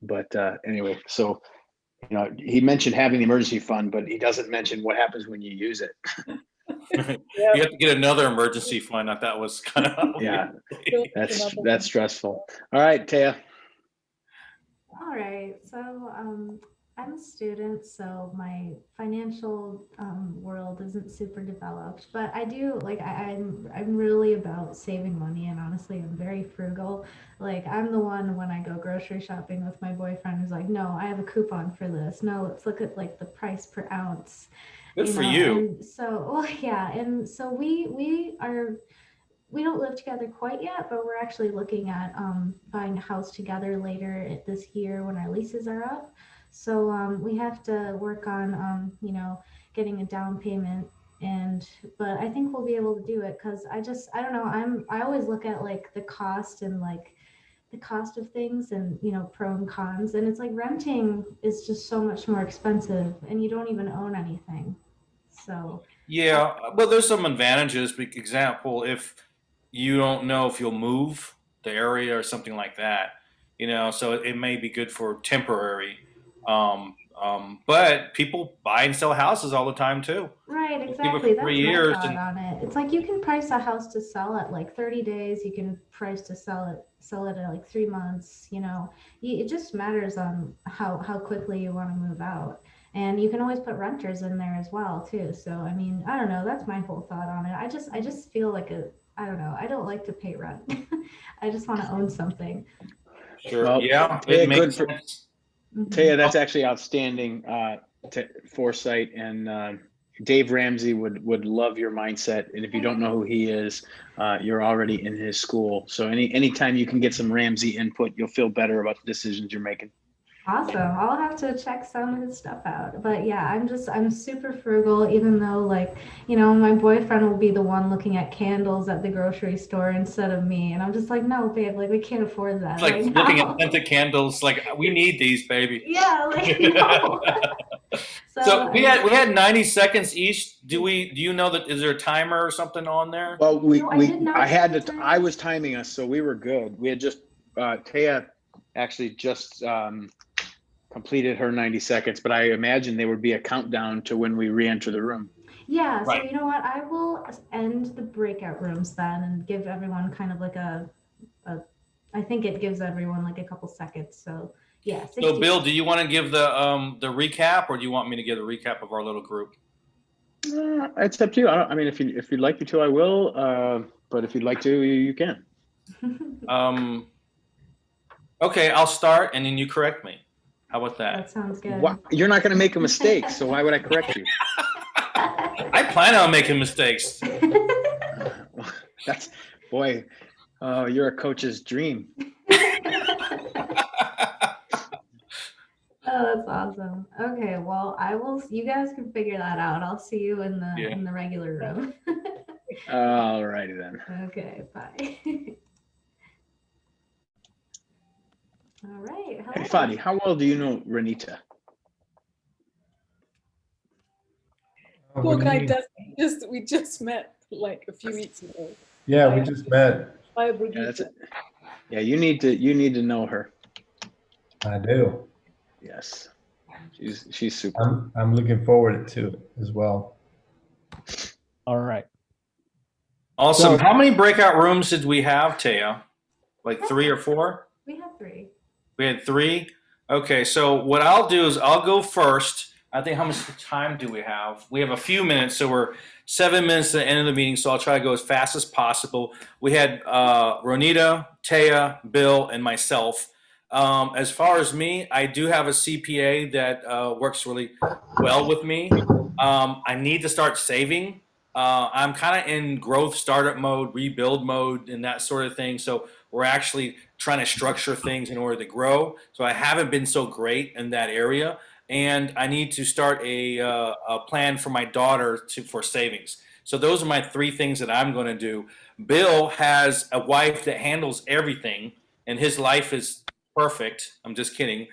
But anyway, so he mentioned having the emergency fund, but he doesn't mention what happens when you use it. You have to get another emergency fund. I thought was kind of that's stressful. All right, Taya. All right, so I'm a student, so my financial world isn't super developed, but I do I'm really about saving money, and honestly, I'm very frugal. Like, I'm the one when I go grocery shopping with my boyfriend who's like, no, I have a coupon for this. No, let's look at the price per ounce. Good for you. And so, and so we don't live together quite yet, but we're actually looking at buying a house together later this year when our leases are up. So we have to work on getting a down payment, but I think we'll be able to do it, because I don't know, I always look at the cost and the cost of things, and pro and cons, and it's like renting is just so much more expensive, and you don't even own anything. So yeah, well, there's some advantages. For example, if you don't know if you'll move the area or something like that, so it may be good for temporary. But people buy and sell houses all the time too. Right, exactly. That's my thought on it. It's like you can price a house to sell at 30 days. You can price to sell it at 3 months. It just matters on how quickly you want to move out. And you can always put renters in there as well too. So I mean, I don't know. That's my whole thought on it. I just feel I don't know. I don't like to pay rent. I just want to own something. Sure. Well, yeah. Taya, It makes sense. Taya, that's actually outstanding foresight and Dave Ramsey would love your mindset. And if you don't know who he is, you're already in his school. So anytime you can get some Ramsey input, you'll feel better about the decisions you're making. Awesome. I'll have to check some of his stuff out. But yeah, I'm super frugal, even though, like, you know, my boyfriend will be the one looking at candles at the grocery store instead of me. And I'm just like, no, babe, like, we can't afford that. It's like right looking now. at scented candles, like, we need these, baby. Yeah, like, no. So we had 90 seconds each. Do you know that, is there a timer or something on there? Well, No, I did not I was timing us, so we were good. We had just, Taya actually just completed her 90 seconds, but I imagine there would be a countdown to when we re-enter the room. Yeah, so Right. you know what? I will end the breakout rooms then and give everyone kind of like I think it gives everyone like a couple seconds. So yeah. So 60 Bill, do you want to give the recap, or do you want me to give the recap of our little group? It's up to you. I mean, if you'd like me to, I will. But if you'd like to, you can. Okay, I'll start and then you correct me. How about that? That sounds good. What? You're not going to make a mistake, so why would I correct you? I plan on making mistakes. That's, boy, you're a coach's dream. Oh, that's awesome. Okay, well, you guys can figure that out. I'll see you in the regular room. All righty then. Okay, bye. All right. Hey, Fadi, how well do you know Renita? Poor guy does. We just met like a few weeks ago. Yeah, we just met. By Yeah, Brigitte. that's it. Yeah, you need to know her. I do. Yes, she's super. I'm looking forward to it as well. All right. Awesome. So- How many breakout rooms did we have, Taya? Like 3 or 4? We have 3. We had 3. Okay, so what I'll do is I'll go first. I think, how much time do we have? We have a few minutes, so we're 7 minutes to the end of the meeting, so I'll try to go as fast as possible. We had Ronita, Taya, Bill, and myself. As far as me, I do have a CPA that works really well with me. I need to start saving. I'm kind of in growth startup mode, rebuild mode, and that sort of thing. So we're actually trying to structure things in order to grow. So I haven't been so great in that area. And I need to start a plan for my daughter for savings. So those are my 3 things that I'm going to do. Bill has a wife that handles everything, and his life is perfect. I'm just kidding.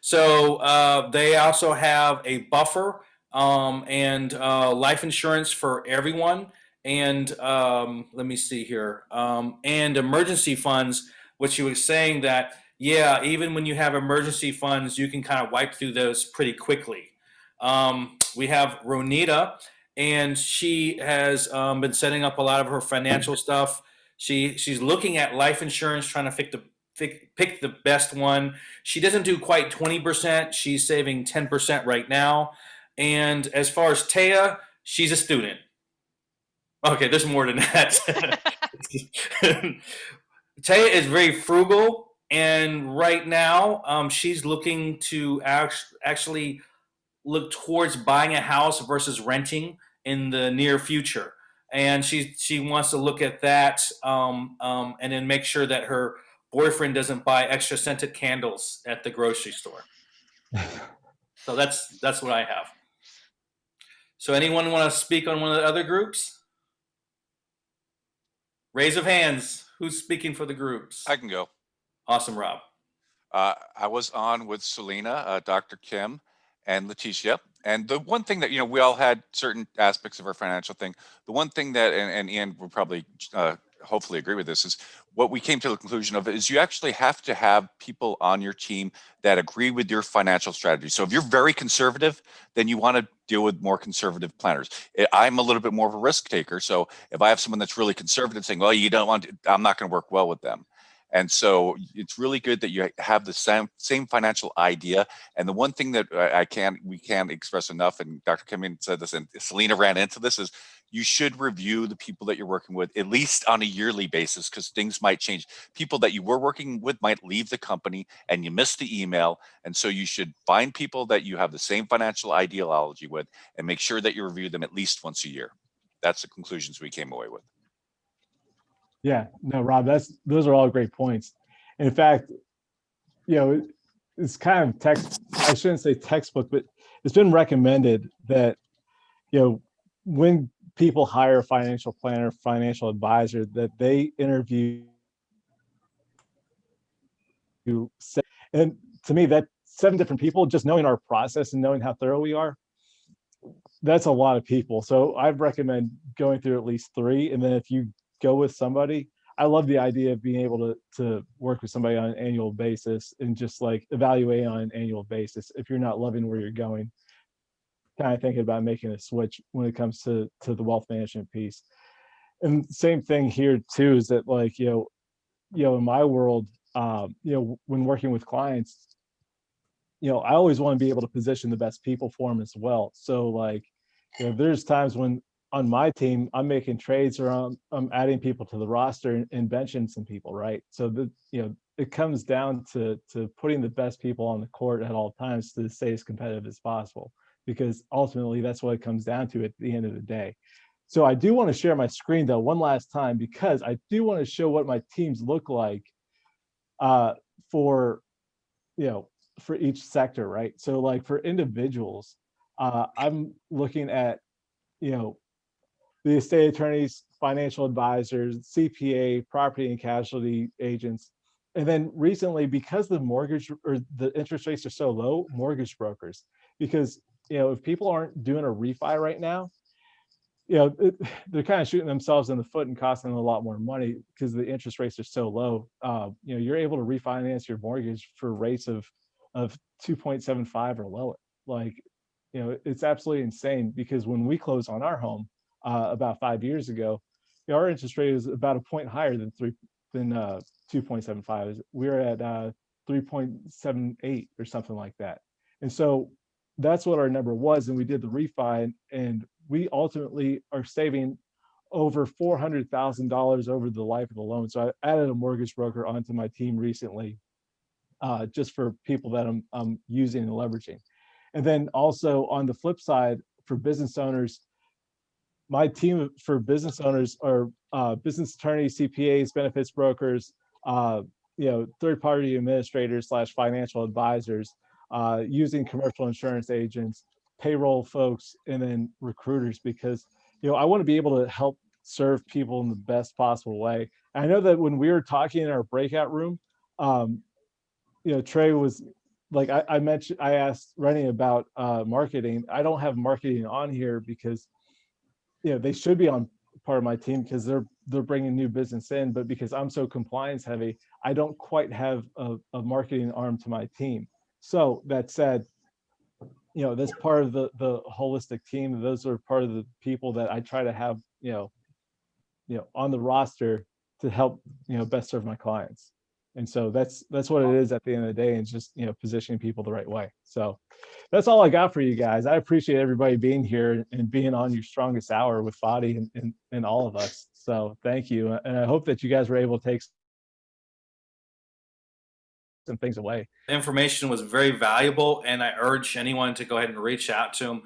So they also have a buffer and life insurance for everyone. And let me see here. And emergency funds, which you were saying that, yeah, even when you have emergency funds, you can kind of wipe through those pretty quickly. We have Ronita, and she has been setting up a lot of her financial stuff. She's looking at life insurance, trying to pick the best one. She doesn't do quite 20%. She's saving 10% right now. And as far as Taya, she's a student. Okay, there's more than that. Taya is very frugal. And right now, she's looking to actually look towards buying a house versus renting in the near future. And she wants to look at that and then make sure that her boyfriend doesn't buy extra scented candles at the grocery store. So that's what I have. So anyone want to speak on one of the other groups? Raise of hands. Who's speaking for the groups? I can go. Awesome, Rob. I was on with Selena, Dr. Kim, and Leticia. And the one thing that, we all had certain aspects of our financial thing. The one thing that, and Ian will probably hopefully agree with this, is what we came to the conclusion of is you actually have to have people on your team that agree with your financial strategy. So if you're very conservative, then you want to deal with more conservative planners. I'm a little bit more of a risk taker. So if I have someone that's really conservative saying, well, you don't want to, I'm not going to work well with them. And so it's really good that you have the same financial idea. And the one thing that we can't express enough, and Dr. Kimmy said this, and Selena ran into this, is you should review the people that you're working with at least on a yearly basis, because things might change. People that you were working with might leave the company and you missed the email. And so you should find people that you have the same financial ideology with and make sure that you review them at least once a year. That's the conclusions we came away with. Yeah, no, Rob, those are all great points. In fact, it's kind of I shouldn't say textbook, but it's been recommended that, when people hire a financial planner, financial advisor, that they interview. And to me, that 7 different people, just knowing our process and knowing how thorough we are, that's a lot of people. So I recommend going through at least 3. And then if you go with somebody, I love the idea of being able to work with somebody on an annual basis and just like evaluate on an annual basis. If you're not loving where you're going, kind of thinking about making a switch when it comes to the wealth management piece. And same thing here too, is that like, in my world, when working with clients, I always want to be able to position the best people for them as well. So like, there's times when on my team, I'm making trades or I'm adding people to the roster and benching some people, right? So it comes down to putting the best people on the court at all times to stay as competitive as possible, because ultimately that's what it comes down to at the end of the day. So I do want to share my screen though one last time, because I do want to show what my teams look like for each sector, right? So like for individuals, I'm looking at, the estate attorneys, financial advisors, CPA, property and casualty agents. And then recently, because the mortgage or the interest rates are so low, mortgage brokers, because, if people aren't doing a refi right now, they're kind of shooting themselves in the foot and costing them a lot more money because the interest rates are so low. You're able to refinance your mortgage for rates of 2.75 or lower. Like, it's absolutely insane, because when we closed on our home about 5 years ago, our interest rate is about a point higher than 2.75. We were at 3.78 or something like that. And so that's what our number was. And we did the refi, and we ultimately are saving over $400,000 over the life of the loan. So I added a mortgage broker onto my team recently, just for people that I'm using and leveraging. And then also on the flip side, for business owners, my team for business owners are business attorneys, CPAs, benefits brokers, third-party administrators / financial advisors, using commercial insurance agents, payroll folks, and then recruiters, because I want to be able to help serve people in the best possible way. And I know that when we were talking in our breakout room, Trey was like, I asked Rennie about marketing. I don't have marketing on here because they should be on part of my team because they're bringing new business in, but because I'm so compliance heavy, I don't quite have a marketing arm to my team. So that said, that's part of the holistic team. Those are part of the people that I try to have, on the roster to help, best serve my clients. And so that's what it is at the end of the day, and just, positioning people the right way. So that's all I got for you guys. I appreciate everybody being here and being on your strongest hour with Fadi and all of us. So thank you. And I hope that you guys were able to take some things away. The information was very valuable, and I urge anyone to go ahead and reach out to him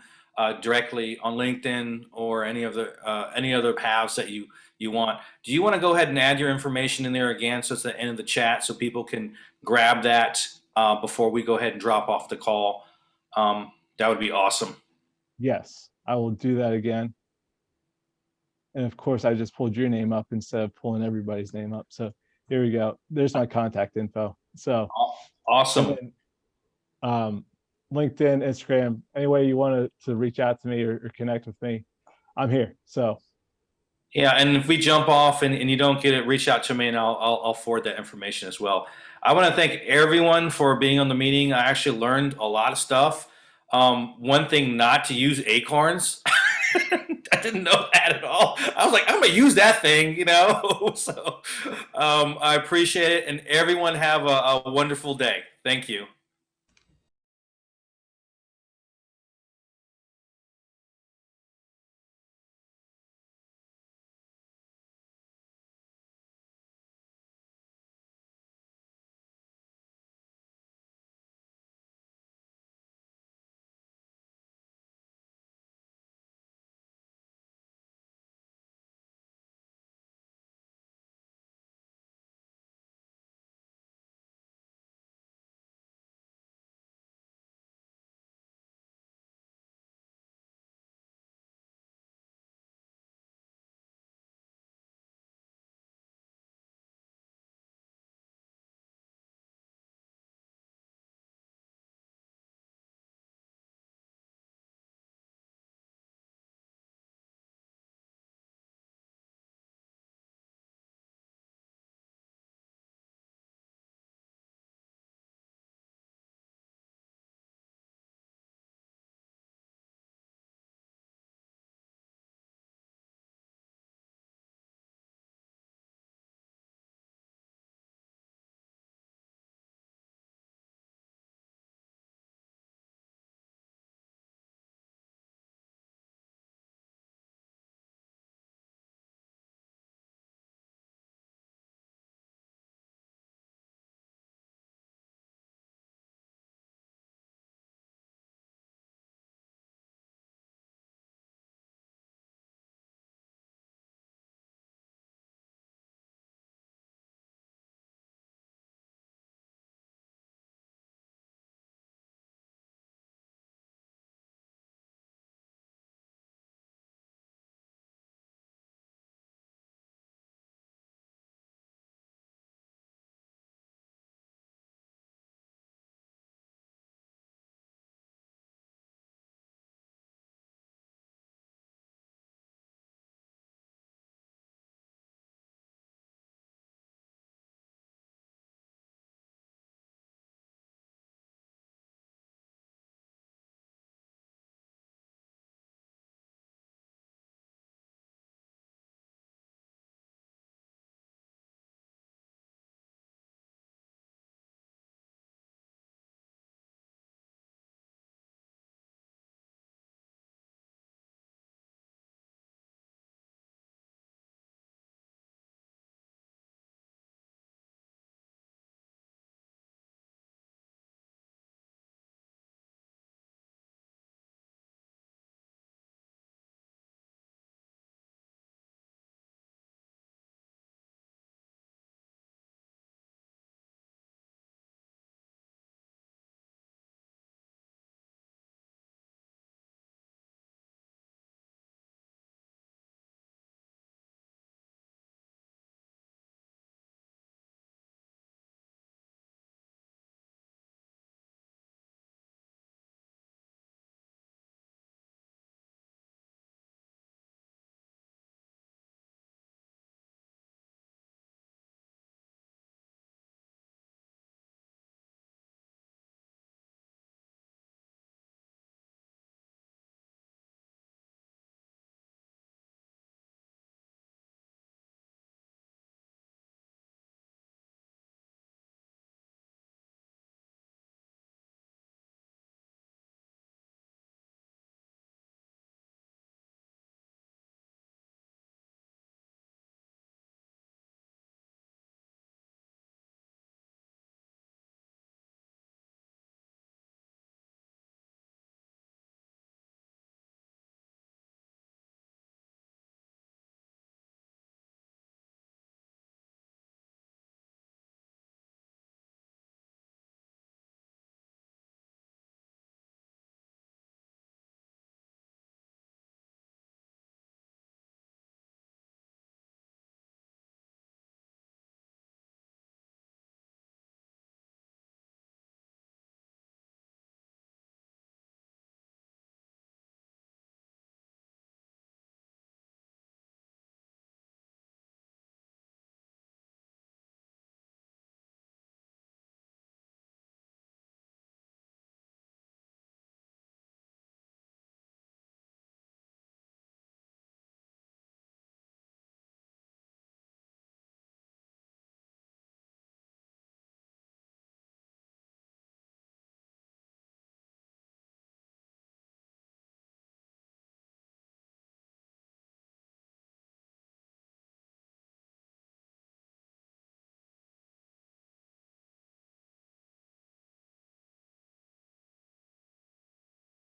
directly on LinkedIn or any other paths that you want. Do you want to go ahead and add your information in there again, so it's at the end of the chat, so people can grab that before we go ahead and drop off the call? That would be awesome. Yes, I will do that again. And of course, I just pulled your name up instead of pulling everybody's name up. So here we go. There's my contact info. So awesome. Then, LinkedIn, Instagram, any way you want to reach out to me or connect with me, I'm here. So yeah, and if we jump off and you don't get it, reach out to me and I'll forward that information as well. I want to thank everyone for being on the meeting. I actually learned a lot of stuff. One thing, not to use acorns. I didn't know that at all. I was like, I'm gonna use that thing, you know. So I appreciate it, and everyone have a wonderful day. Thank you.